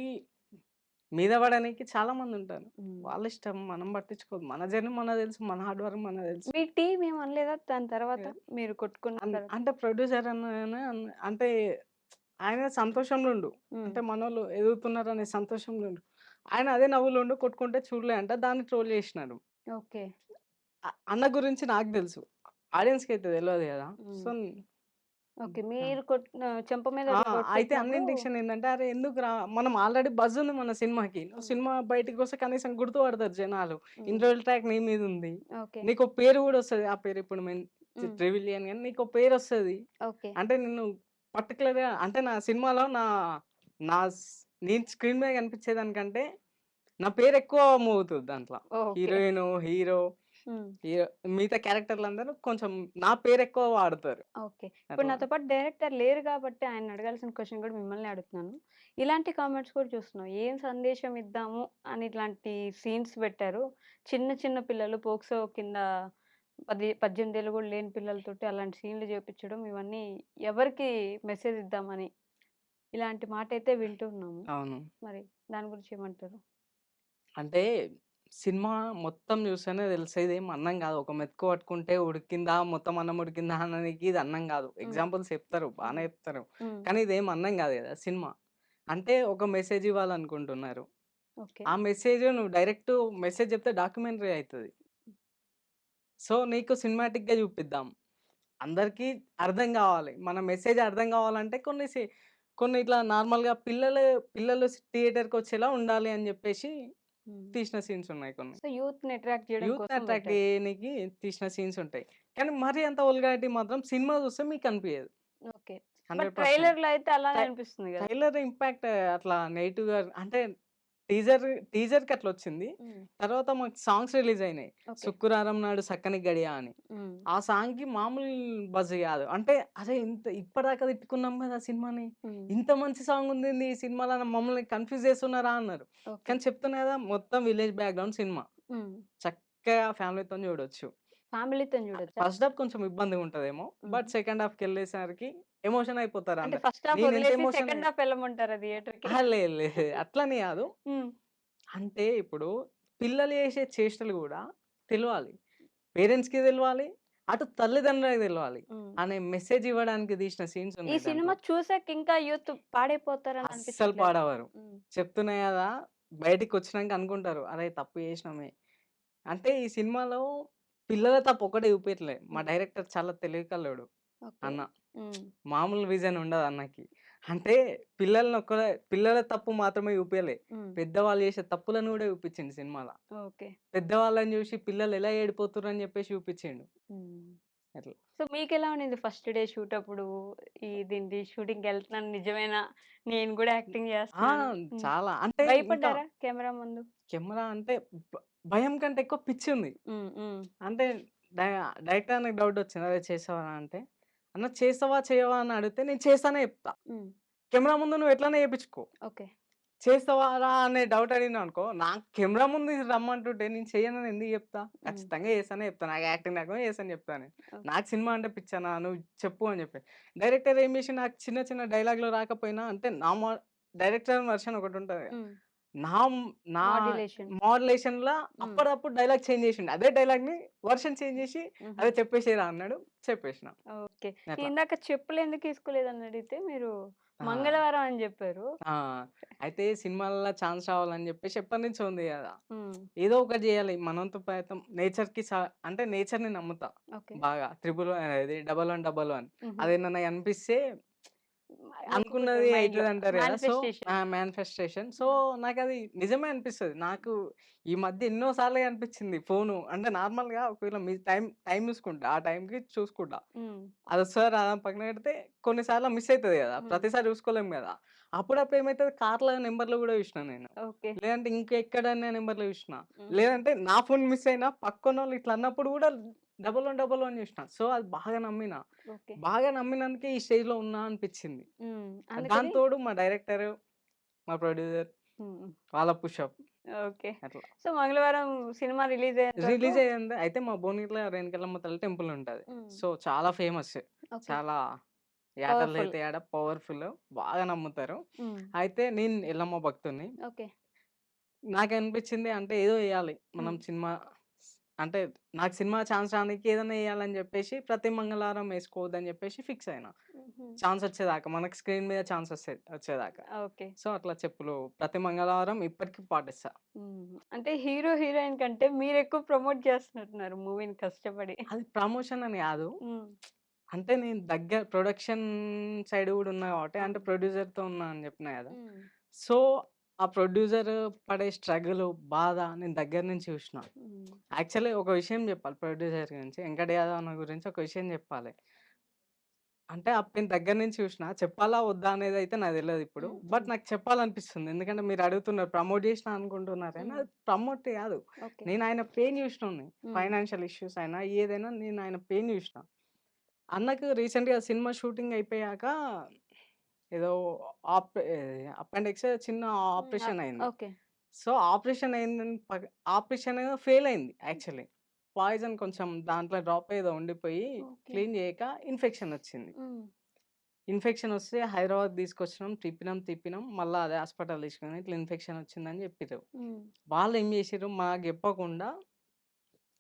మీద పడనీకి చాలా మందుంటారు. హ్మ్. వాళ్ళిష్టం మనం పట్టించుకోవద్దు. మన జర్నీ మనకు తెలుసు. మన హార్డ్ వర్క్ మనకు తెలుసు. మీ టీమ్ ఏమనలేదా దాని తర్వాత? యాహ్! మీరు కొట్టుకున్న తర్వాత? అంటే ప్రొడ్యూసర్ అంటే ఆయన సంతోషంలో ఉండు. హ్మ్. అంటే మనోళ్ళు ఎదుగుతున్నారనే సంతోషంలో ఉండు. ఆయన అదే నవ్వులో ఉండి కొట్టుకుంటే చూడలే అంట. దాన్ని ట్రోల్ చేసినారు. ఓకే. అన్న గురించి నాకు తెలుసు. ఆడియన్స్‌కైతే తెలవదు గదా! హ్మ్. So okay. ఆ! మీరు చెంప మీద ఆ! అట్లా అయితే కొట్టేసినప్పుడు అన్నింటెన్షన్ ఏందంటే, అరే ఎందుకురా మనం ఆల్రెడీ బజ్ ఉంది మన సినిమాకి. నువ్వు హ్మ్. సినిమా బయటికొస్తే కనీసం గుర్తుపడతారు జనాలు. హ్మ్. ఇంటర్వెల్ ట్రాక్ నీ మీదుంది. ఓకే. నీకో పేరు గూడా వస్తది. ఆ పేరు ఇప్పుడు నేను హ్మ్. రివీల్ చేయను గానీ నీకో పేరొస్తది. ఓకే. అంటే నిన్ను పర్టిక్యులర్‌గా అంటే నా సినిమాలో నా స్ నేను స్క్రీన్ మీద కనిపించేదానికంటే నా పేరు ఎక్కువ మూవ్ అవుతది దాంట్ల. ఓకే. హీరోయిను, హీరో, హ్మ్. హీరో మిగతా క్యారెక్టర్‌లందరూ కొంచెం నా పేరెక్కువ వాడతారు. ఓకే. ఇప్పుడు అట్లా. నాతో పాటు డైరెక్టర్ లేరు గాబట్టి ఆయన్ని అడగాల్సిన క్వెషన్ గూడా మిమ్మల్నే అడుగుతున్నాను. ఇలాంటి కామెంట్స్ కూడా చూస్తున్నాం. ఏం సందేశం ఇద్దాము అని ఇట్లాంటి సీన్స్ పెట్టారు. చిన్న చిన్న పిల్లలు పోక్సో కింద 18 ఏళ్ళు గూడా లేని పిల్లలతోటి అలాంటి సీన్‌లు చేపిచ్చడం ఇవన్నీ ఎవరికి మెసేజ్ ఇద్దామని ఇలాంటి మాటైతే వింటున్నాము. అవును. మరి దాని గురించి ఏమంటారు? అంటే సినిమా మొత్తం చూస్తేనే తెలుస్తది. ఇదేం అన్నం గాదు. ఒక మెతుకు పట్టుకుంటే ఉడికిందా, మొత్తం అన్నం ఉడికిందా అననీకి ఇది అన్నం గాదు. హ్మ్. ఎగ్జాంపుల్స్ చెప్తారు. హ్మ్. బానే చెప్తారు. హ్మ్. కానీ ఇదేం అన్నం గాదు గదా! సినిమా. అంటే ఒక మెసేజ్ ఇవ్వాలనుకుంటున్నారు. ఓకే. ఆ మెసేజ్ నువ్వు డైరెక్ట్ మెసేజ్ చెప్తే డాక్యుమెంటరీ అయితది. సో, నీకు సినిమాటిక్‌గా చూపిద్దాం. అందరికీ అర్థం గావాలి. మన మెసేజ్ అర్థం గావాలంటే కొన్ని ఇట్లా నార్మల్‌గా పిల్లలు థియేటర్‌కొచ్చేలా ఉండాలి అని జెప్పేసి హ్మ్. తీసిన సీన్స్ ఉన్నాయి కొన్ని. సో, యూత్‌ని అట్రాక్ట్ జేయడం యూత్‌ని కోసం అట్రాక్ట్ పెట్టారు. చేయనీకి తీసిన సీన్స్ ఉంటాయి. కానీ మరీ అంత వల్గారిటీ మాత్రం సినిమా చూస్తే మీకనిపియదు. ఓకే. బట్ 100%. ట్రైలర్‌లో అయితే అలానే ట్రై అనిపిస్తుంది గదా! ట్రైలర్ ఇంపాక్ట్ అట్లా నెగెటివ్‌గా అంటే టీజర్‌కి అట్లొచ్చింది. హ్మ్. తర్వాత మాకు సాంగ్స్ రిలీజ్ అయినాయి. ఓకే. 'శుక్రవారం నాడు సక్కని గడియ' అని. హ్మ్. ఆ సాంగ్‌కి మామూలు బజ్ గాదు. అంటే అరే! ఇప్పటిదాకా తిట్టుకున్నాం గదా సినిమాని. హ్మ్. ఇంత మంచి సాంగ్ ఉందేంది ఈ సినిమాలో మమ్మల్ని కన్‌ఫ్యూజ్ చేస్తున్నారా అన్నారు. ఓకే. కానీ చెప్తున్నా గదా మొత్తం విలేజ్ బ్యాక్‌గ్రౌండ్ సినిమా. హ్మ్. చక్కగా ఫ్యామిలీతోని చూడొచ్చు. ఫ్యామిలీతోని జూడొచ్చా? ఫస్ట్ హాఫ్ కొంచెం ఇబ్బందిగుంటదేమో. హ్మ్. బట్ సెకండ్ హాఫ్‌కెళ్ళేసరికి ఎమోషన్ అయిపోతారు అంటే అందరు. ఫస్ట్ హాఫ్ నేనెంత వదిలేసి ఎమోషన్ సెకండ్ హాఫ్ ఎళ్ళమంటారా థియేటర్‌కి? అహా! లేదు లేదు. అట్లని గాదు. హ్మ్. అంటే ఇప్పుడు పిల్లలు చేసే చేష్టలు గూడా తెలవాలి. పేరెంట్స్‌కి తెలవాలి. అటు తల్లిదండ్రులకు తెలవాలి హ్మ్. అనే మెసేజ్ ఇవ్వడానికి తీసిన సీన్స్ ఈ ఉన్నాయి సినిమా దాంట్లో. చూసాక ఇంకా యూత్ పాడైపోతారని అస్సలు అనిపించట్లేదా? పాడవరు. హ్మ్. చెప్తున్నా కదా! బయటికొచ్చినంక అనుకుంటారు. అరే! తప్పు చేసినామే. అంటే ఈ సినిమాలో పిల్లల తప్పు ఒక్కటే చూపియట్లే. మా హ్మ్. డైరెక్టర్ చాలా తెలివి కల్లోడు ఓకే. అన్న. హ్మ్. మామూలు విజన్ ఉండదు అన్నకి. అంటే పిల్లల తప్పు మాత్రమే చూపియలే. హ్మ్. పెద్దవాళ్ళు చేసే తప్పులను కూడా చూపించిండు సినిమాల. ఓకే. పెద్దవాళ్ళని చూసి పిల్లలు ఎలా ఏడిపోతుర్రని చెప్పేసి చూపించిండు. హ్మ్. అట్లా. సో, మీకెలా ఉండింది ఫస్ట్ డే షూట్ అప్పుడు? ఇదేంటి షూటింగ్‌కెళ్తున్నాను నిజమేనా? నేను గూడా యాక్టింగ్ ఆ! జేస్తున్నాను. హ్మ్. చాలా. అంటే ఇంకా భయపడ్డారా కెమెరా ముందు? కెమెరా అంటే భ భయం కంటే ఎక్కువ పిచ్చుంది. హ్మ్. హ్మ్. అంటే డై డైరెక్టర్ అన్నకి డౌటొచ్చింది. "అరే! చేసావా" అంటే, "అన్న చేస్తావా? చేయవా?" అని అడిగితే నేను చేస్తానే చెప్తా. హ్మ్. కెమెరా ముందు నువ్వు ఎట్లైనా చేపించుకో. ఓకే. చేస్తావా రా అనే డౌట్ అడిగినావనుకో, నాకు కెమెరా ముందు రమ్మంటుంటే నేను చెయ్యనని ఎందుకు చెప్తా? హ్మ్. ఖచ్చితంగా చేస్తానే చెప్తా. నాకు యాక్టింగ్ రాకపోయినా చేస్తాను చెప్తా నేను. ఓహ్! నాకు సినిమా అంటే పిచ్చనా నువ్వు చెప్పు అని చెప్పి. డైరెక్టర్ ఏం చేసిండు నాకు చిన్న చిన్న డైలాగ్‌లు రాకపోయినా అంటే డైరెక్టర్ వర్షన్ ఒకటుంటది. హ్మ్. నా నా మాడ్యులేషన్. మోడ్యులేషన్‌ల హ్మ్. అప్పుడప్పుడు డైలాగ్ చేంజ్ చేసిండు. అదే డైలాగ్‌ని వర్షన్ చేంజ్ చేసి హుహు. అదే చెప్పేసేయరా అన్నాడు. చెప్పేసిన. ఓకే. అట్లా. ఇందాక చెప్పులెందుకు ఏసుకోలేదని అడిగితే మీరు ఆ! మంగళవారం అని జెప్పారు. ఆ! అయితే సినిమాలలో ఛాన్స్ రావాలని చెప్పేసి ఎప్పటినుంచో ఉంది గదా! హ్మ్. ఏదో ఒకటి జేయాలి. మన వంతు ప్రయత్నం నేచర్‌కి అంటే నేచర్‌ని నమ్ముతా ఓకే. బాగా. ఇది 1111 హుహు. అదేమన్నా కనిపిస్తే అనుకున్నది మొక్కుకుంటారు మైండ్‌లో. అయితదంటారు గదా! So, manifestation. మేనిఫెస్టేషన్. సో, హ్మ్. నాకది నిజమే అనిపిస్తది. నాకు ఈ మధ్య ఎన్నో సార్లు అనిపిచ్చింది ఫోను అంటే నార్మల్‌గా ఒకవేళ మీ టైం చూసుకుంటా. ఆ టైంకి చూసుకుంటా. హ్మ్. అదొస్తదా రాదా అని పక్కన పెడితే కొన్ని సార్లు మిస్ అయితది గదా! హ్మ్. ప్రతిసారి చూసుకోలేం గదా! అప్పుడప్పుడు ఏమైతది కార్‌ల నంబర్‌లు గూడా చూషినా నేను. ఓకే. లేదంటే ఇంకెక్కడన్నా నంబర్‌లో చూషినా. హుహు. లేదంటే నా ఫోన్ మిస్ అయినా పక్కనోళ్ళు ఇట్లా అన్నప్పుడు గూడా 1111 చూషినా. సో, అది బాగా నమ్మినా. ఓకే. బాగా నమ్మినందుకే ఈ స్టేజ్‌లో ఉన్నా అనిపిచ్చింది. హ్మ్. దానికి అందుకని తోడు మా డైరెక్టరు, మా ప్రొడ్యూసర్ హ్మ్. వాళ్ళ పుషప్ ఓకే. అట్లా. సో, మంగళవారం సినిమా రిలీజ్ అయ్యేంత వరకు రిలీజ్ అయ్యింది. అయితే మా భువనగిరిలో రేణుకెల్లమ్మ తల్లి టెంపుల్ ఉంటది. హ్మ్. సో, చాలా ఫేమస్. ఓకే. చాలా పవర్‌ఫుల్. యాటలైతే యాడ పవర్‌ఫుల్ బాగా నమ్ముతారు. హ్మ్. అయితే నేను ఎల్లమ్మ భక్తుడిని. ఓకే. నాకనిపించింది అంటే ఏదో ఎయ్యాలి. మనం హ్మ్. సినిమా అంటే నాకు సినిమా ఛాన్స్ రానీకి ఏదైనా ఎయ్యాలని జెప్పేసి ప్రతి మంగళవారం ఏసుకోవద్దని జెప్పేసి ఫిక్స్ అయినా. హుహు. ఛాన్స్ వచ్చేదాకా. మనకి స్క్రీన్ మీద ఛాన్స్ వచ్చేదాకా. ఓకే. సో, అట్లా చెప్పులు ప్రతి మంగళవారం ఇప్పటికి పాటిస్తా. హ్మ్. అంటే హీరో, హీరోయిన్ కంటే మీరెక్కువ ప్రమోట్ చేస్తున్నట్టున్నారు మూవీని కష్టపడి. అది ప్రమోషన్ అని గాదు. హ్మ్. అంటే నేను ప్రొడక్షన్ సైడ్ గూడా ఉన్నా గాబట్టి ఆ! అంటే ప్రొడ్యూసర్‌తో ఉన్నా అని జెప్పినా గదా! హ్మ్. సో, ఆ ప్రొడ్యూసర్ పడే స్ట్రగులు, బాధ నేను దగ్గర నుంచి చూషినా. హ్మ్. యాక్చువల్లీ ఒక విషయం జెప్పాలి ప్రొడ్యూసర్ గురించి. వెంకట్ యాదవ్ అన్న గురించి ఒక విషయం జెప్పాలి. అంటే నేను దగ్గర నుంచి చూషినా. చెప్పాలా? వద్దా? అనేదైతే నాకు తెలవదిప్పుడు. హ్మ్. బట్ హ్మ్. నాకు చెప్పాలనిపిస్తుంది. ఎందుకంటే మీరు అడుగుతున్నారు ప్రమోట్ జేసినా అనుకుంటున్నారు గానీ హ్మ్. అది ప్రమోట్ గాదు. ఓకే. నేను ఆయన పెయిన్ జూషినోడిని. హ్మ్. ఫైనాన్షియల్ ఇష్యూస్ అయినా, ఏదైనా నేను ఆయన పెయిన్ జూషినా. అన్నకు రీసెంట్‌గా సినిమా షూటింగ్ అయిపోయాక ఏదో అపెండిక్స్ చిన్న హ్మ్. ఆపరేషన్ అయింది. ఓకే. సో, ఆపరేషన్ అయిందని ఆపరేషన్ ఫెయిల్ అయింది యాక్చువల్లీ. పాయిజన్ కొంచెం దాంట్లో డ్రాప్ ఏదో ఉండిపోయి ఓకే. క్లీన్ చేయక ఇన్ఫెక్షన్ వచ్చింది. హ్మ్. ఇన్ఫెక్షన్ వస్తే హైదరాబాద్ తీసుకొచ్చినాం. తిప్పినాం. మళ్ళా అదే హాస్పిటల్ తీసుకొని ఇట్లా ఇన్ఫెక్షన్ వచ్చిందని చెప్పిర్రు. హ్మ్. వాళ్ళేం చేసిర్రు మాకు చెప్పకుండా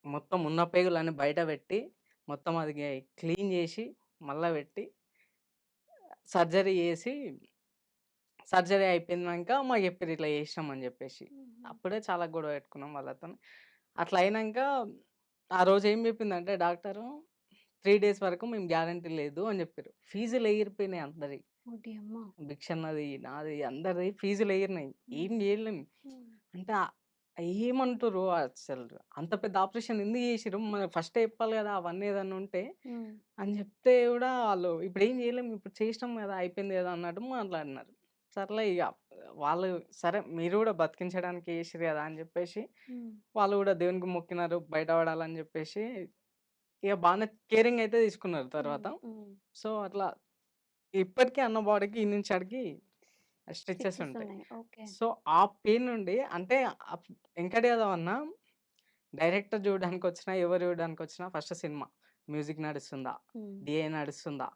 మొత్తం ఉన్న పేగులన్నీ బయట పెట్టి, మొత్తం అది క్లీన్ చేసి, మళ్ళా పెట్టి సర్జరీ చేసి సర్జరీ అయిపోయినంక మాకు చెప్పిర్రు ఇట్లా చేసినాం అని చెప్పేసి. హుహు. అప్పుడే చాలా గొడవ పెట్టుకున్నాం వాళ్ళతోని. అట్లా అయినంక ఆ రోజు ఏం చెప్పిందంటే డాక్టరు 3 డేస్ వరకు మేము గ్యారంటీ లేదు అని చెప్పిర్రు. ఫీజులు ఎగిరిపోయినాయి అందరియి. ఓడియమ్మ! భిక్షన్నది, నాది అందరిది ఫీజులు ఎగిరినాయి. హ్మ్. ఏం చేయలేం. హ్మ్. అంటే ఏమంటుర్రు అసలు అంత పెద్ద ఆపరేషన్ ఎందుకు చేసిర్రు? మరి ఫస్టే చెప్పాలి కదా! అవన్నీ ఏదన్నా ఉంటే హ్మ్. అని చెప్తే కూడా ఆళ్ళు ఇప్పుడేం చేయలేం. ఇప్పుడు చేసినాం కదా! అయిపోయింది కదా! అన్నట్టు మాట్లాడినారు. సర్లే ఇగ వాళ్ళు సరే మీరు కూడా బతికించడానికి చేసిర్రు కదా! అని చెప్పేసి హ్మ్. వాళ్ళు కూడా దేవునికి మొక్కినారు బయట పడాలని చెప్పేసి ఇక బానే కేరింగ్ అయితే తీసుకున్నారు హ్మ్. తర్వాత. హ్మ్. సో, అట్లా ఇప్పటికి అన్న బాడీకి ఈ నుంచి ఆడికి స్టిచెస్ స్టిచెస్ ఉంటాయి. ఉన్నాయి. ఓకే. సో, ఆ పెయిన్ నుండి అంటే వెంకట్ యాదవ్ అన్న డైరెక్టర్ చూడడానికొచ్చినా, ఎవరు చూడడానికొచ్చినా ఫస్ట్ సినిమా. మ్యూజిక్ నడుస్తుందా? హ్మ్. డీఏ నడుస్తుందా?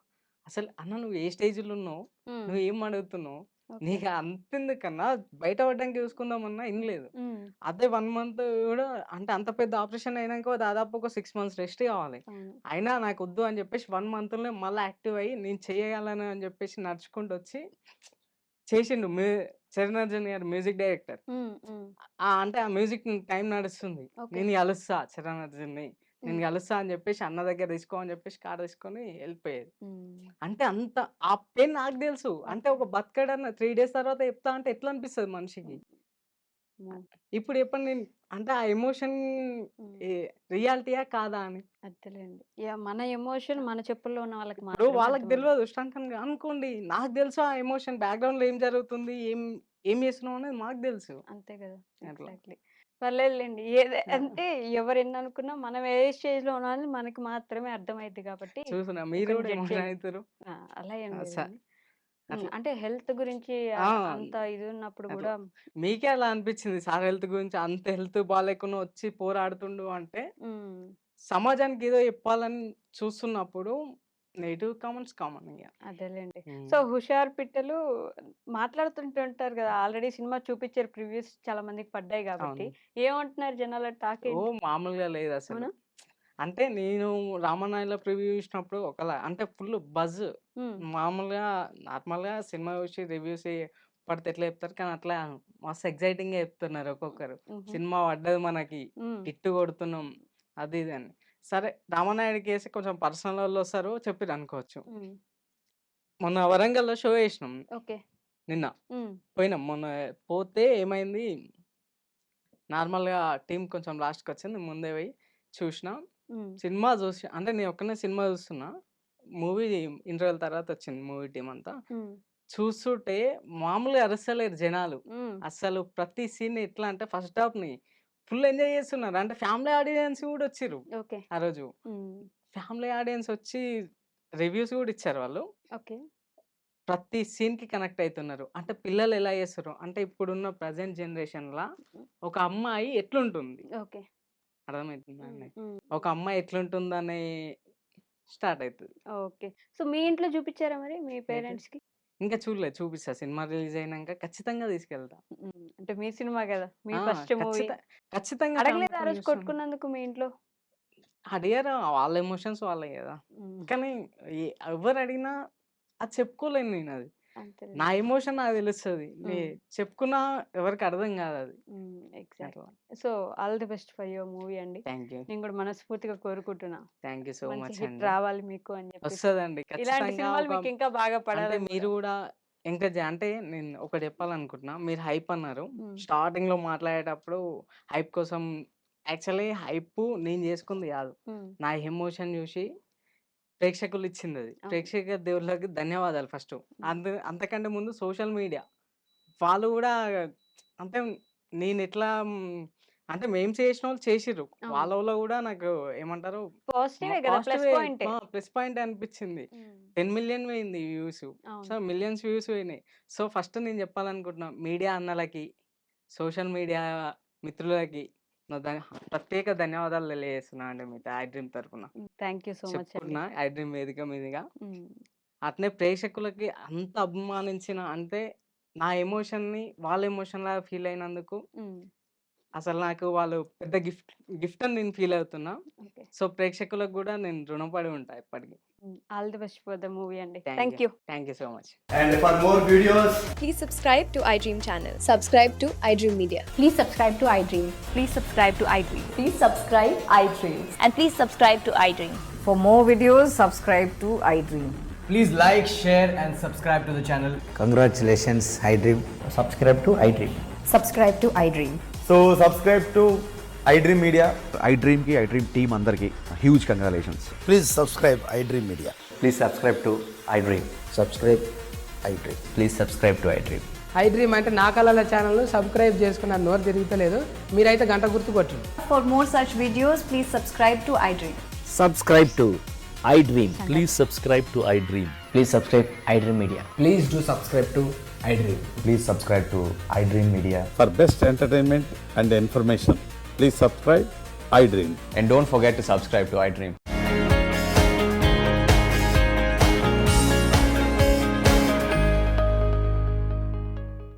అసలు అన్న నువ్వు ఏ స్టేజ్‌లో ఉన్నావు? హ్మ్. నువ్వేం అడుగుతున్నావు? ఓకే. నీకు అంతెందుకన్నా బయట పడడానికి చూసుకుందామన్నా ఇనలేదు. హ్మ్. అదే 1 మంత్ గూడా అంటే అంత పెద్ద ఆపరేషన్ అయినంక దాదాపు ఒక 6 మంత్స్ రెస్ట్ కావాలి. అవును. అయినా నాకొద్దు అని జెప్పేసి 1 మంత్‌లోనే మళ్ళా యాక్టివ్ అయ్యి నేను చేయగలను అని జెప్పేసి నడుచుకుంటొచ్చి చేసిండు. 'చరణ్ అర్జున్' గారు మ్యూజిక్ డైరెక్టర్. హ్మ్. హ్మ్. అంటే ఆ మ్యూజిక్ టైం నడుస్తుంది. ఓకే. నేను కలుస్తా 'చరణ్ అర్జున్‌ని. నేను హ్మ్. కలుస్తా అని జెప్పేసి అన్న దగ్గర తీసుకో అని జెప్పేసి కార్ తీసుకొని ఎళ్ళిపోయేది. హ్మ్. అంటే అంత ఆ పెయిన్ నాకు తెలుసు. అంటే ఓకే. ఒక బతకడన్న 3 డేస్ తర్వాత చెప్తా అంటే ఎట్లా అనిపిస్తది మనిషికి. అమ్మో! ఇప్పుడు చెప్పండి నేను అంటే ఆ ఎమోషన్ హ్మ్. ఏ రియాలిటీయా కాదా అని. అంతేలేండి. యాహ్! మన ఎమోషన్ మన చెప్పుల్లో ఉన్న వాళ్ళకి ఇప్పుడు మాత్రమే వాళ్ళకి అర్థమవుద్ది. తెలవదు స్టంట్ అనుకోండి. నాకు తెలుసు ఆ ఎమోషన్ బ్యాక్‌గ్రౌండ్‌లో ఏం జరుగుతుంది? ఏం చేస్తున్నాం అనేది మాకు తెలుసు. అంతే కదా! అట్లా. ఎగ్జాక్ట్‌లీ. పర్లేదులెండి. అంటే ఎవరెన్ననుకున్నా మనం ఏ స్టేజ్‌లో ఉన్నామని మనకి మాత్రమే అర్థమైద్ది కాబట్టి చూస్తున్నా మీరు ఒకరిని కూడా జడ్జ్ ఎమోషన్ అయితుర్రు. ఆ! అలా ఏం ఆ! లేదండి. అట్లా. అంటే హెల్త్ గురించి ఆ! అంత ఇది ఉన్నప్పుడు అట్లా. గూడా మీకే అలా అనిపించింది సార్ హెల్త్ గురించి అంత హెల్త్ బాలేకున్నా వచ్చి పోరాడుతుండు అంటే, హ్మ్. సమాజానికి ఏదో చెప్పాలని చూస్తున్నప్పుడు నెగెటివ్ కామెంట్స్ కామన్ ఇగ. అదేలెండి. హ్మ్. సో, 'హుషారు పిట్టలు' మాట్లాడుతుంటుంటారు గదా! Already cinema చూపిచ్చారు. ప్రివ్యూస్ చాలా మందికి పడ్డాయి గాబట్టి. అవును. ఏమంటున్నారు జనాల టాక్ ఏంటి? మామూలుగా లేదసలు. అవునా? అంటే నేను 'రామానాయుడులో' ప్రివ్యూ చూసినప్పుడు ఒకలా అంటే ఫుల్ బజ్. హ్మ్. మామూలుగా నార్మల్‌గా సినిమా చూసి రివ్యూస్ పడితే ఎట్లా చెప్తారు. కానీ అట్లా మస్తు ఎక్సైటింగ్‌గా చెప్తున్నారు ఒక్కొక్కరు. హుహు. సినిమా పడ్డది మనకి. హ్మ్. హిట్ కొడుతున్నాం. అది ఇది అని. సరే 'రామానాయుడు' కేసి కొంచెం పర్సనలోళ్ళొస్తారు చెప్పిరనుకోవచ్చు. హ్మ్. మొన్న వరంగల్‌లో షో ఏసినాం ఓకే. నిన్న. హ్మ్. పోయినాం. మొన్న పోతే ఏమైంది నార్మల్‌గా టీమ్ కొంచెం లాస్ట్‌కొచ్చింది. ముందే పోయి చూసినా. హ్మ్. సినిమా జూసి అంటే నేనొక్కడినే సినిమా జూస్తున్నా. మూవీ ఇంటర్వెల్ తర్వాతొచ్చింది మూవీ టీమంతా. హ్మ్. చూస్తుంటే మామూలుగా అరుస్తలేరు జనాలు. హ్మ్. అస్సలు ప్రతి సీన్ ఎట్లా అంటే ఫస్ట్ హాఫ్‌ని ఫుల్ ఎంజాయ్ చేస్తున్నారు. అంటే ఫ్యామిలీ ఆడియన్స్ గూడా వచ్చిర్రు ఓకే. ఆ రోజు. హ్మ్. ఫ్యామిలీ ఆడియన్స్ వచ్చి రివ్యూస్ గూడా ఇచ్చారు వాళ్ళు. ఓకే. ప్రతి సీన్‌కి కనెక్ట్ అయితున్నారు. అంటే పిల్లలు ఎలా చేస్తుర్రు అంటే ఇప్పుడున్న ప్రెజెంట్ జనరేషన్‌ల హ్మ్. ఒక అమ్మాయి ఎట్లుంటుంది? ఓకే. అర్థమైతుందా హ్మ్. అండి? హ్మ్. ఒక అమ్మాయి ఎట్లుంటుందని స్టార్ట్ అయితది. ఓకే. సో, మీ ఇంట్లో చూపిచ్చారా మరి మీ అయితే పేరెంట్స్‌కి? ఇంకా చూడలేదు. చూపిస్తా. సినిమా రిలీజ్ అయినంక ఖచ్చితంగా తీసుకెళ్తా. హ్మ్. అంటే మీ సినిమా గదా! మీ ఆ! First movie. ఖచ్చితంగా అడగలేదా ఆ ఫ్యామిలీతోని రోజు చూస్తాను. కొట్టుకున్నందుకు మీ ఇంట్లో? అడిగారు. వాళ్ళ ఎమోషన్స్ వాళ్ళయి గదా! హ్మ్. కానీ ఎ ఎవరు అడిగినా అది చెప్పుకోలేను నేనది. నా అంతేలెండి. ఎమోషన్ నాకు తెలుస్తది. హ్మ్. చెప్పుకున్నా ఎవరికీ అర్థం కాదది. హ్మ్. అట్లా. Exactly. So, all the best for your movie అండి. Thank you. నేను గూడా మనస్ఫూర్తిగా కోరుకుంటున్నా. థాంక్ యూ సో మంచి మచ్ హిట్ అండి. రావాలి మీకు అని జెప్పేసి. వస్తదండి. ఇలాంటి ఖచ్చితంగా సినిమాలు ఒక మీకింకా బాగా అంటే పడాలని మీరు గూడా. గూడా ఎంకరేజ్ అంటే నేను ఒకటి చెప్పాలనుకుంటున్నా. మీరు హైప్ అన్నారు. హ్మ్. స్టార్టింగ్‌లో మాట్లాడేటప్పుడు హైప్ కోసం యాక్చువల్లీ హైపు నేను చేసుకుంది గాదు. హ్మ్. నా ఎమోషన్ జూసి ప్రేక్షకులు ఇచ్చిందది. అవును. ప్రేక్షక దేవుళ్ళకి ధన్యవాదాలు ఫస్టు. హ్మ్. అంతకంటే ముందు సోషల్ మీడియా. వాళ్ళు గూడా అంటే నేనెట్లా అంటే మేము చేసినోళ్ళు చేసిర్రు. అవును. వాళ్ళలో గూడా నాకు ఏమంటారు పాజిటివే గదా! ప్లస్ పాజిటివే పాయింటే. ప్లస్ పాయింటే అనిపిచ్చింది. హ్మ్. 10,000,000 పోయింది వ్యూస్. సో, అవును. మిలియన్స్ వ్యూస్ పోయినాయి. సో, ఫస్ట్ నేను చెప్పాలనుకుంటున్నా మీడియా అన్నలకి, సోషల్ మీడియా మిత్రులకి నా ప్రత్యేక ధన్యవాదాలు తెలియజేస్తున్నా అండి మీకు ఐ డ్రీమ్ తరపున. హ్మ్. థాంక్ యూ సో మచ్ అండి. చెప్పుకుంటున్నా ఐ డ్రీమ్ వేదిక మీదుగా. హ్మ్. అట్నే ప్రేక్షకులకి అంత అభిమానించిన అంటే నా ఎమోషన్‌ని వాళ్ళ ఎమోషన్‌లాగా ఫీల్ అయినందుకు హ్మ్. అసలు నాకు వాళ్ళు పెద్ద గిఫ్ట్ అని నేను ఫీల్ అవుతున్నా. ఓకే. సో, ప్రేక్షకులకు గూడా నేను రుణపడి ఉంటా ఎప్పటికి. హ్మ్. All the best for the movie అండి. Thank you. Thank you. Thank you so much. And for more videos, Please subscribe to iDream channel. Subscribe to iDream Media. Please subscribe to iDream. Please subscribe to iDream. Please subscribe iDream. And please subscribe to iDream. For more videos, subscribe to iDream. please like, share, and subscribe to the channel. Congratulations, iDream. Subscribe to iDream. Subscribe to iDream. So, subscribe to iDream Media. iDream ki iDream team అందరికి huge congratulations. Please subscribe iDream Media. Please subscribe to iDream. Subscribe iDream. Please subscribe to iDream. I dream అంటే నా కళల channel subscribe చేసుకున్న నోరు తిరుగుతలేదు. మీరైతే గంట గుర్తు కొట్టండి. For more such videos, please subscribe to iDream. Subscribe to iDream. Please subscribe to iDream. Please subscribe iDream Media. Please do subscribe to iDream. Please subscribe to iDream Media. For best entertainment and information, please subscribe iDream. And don't forget to subscribe to iDream.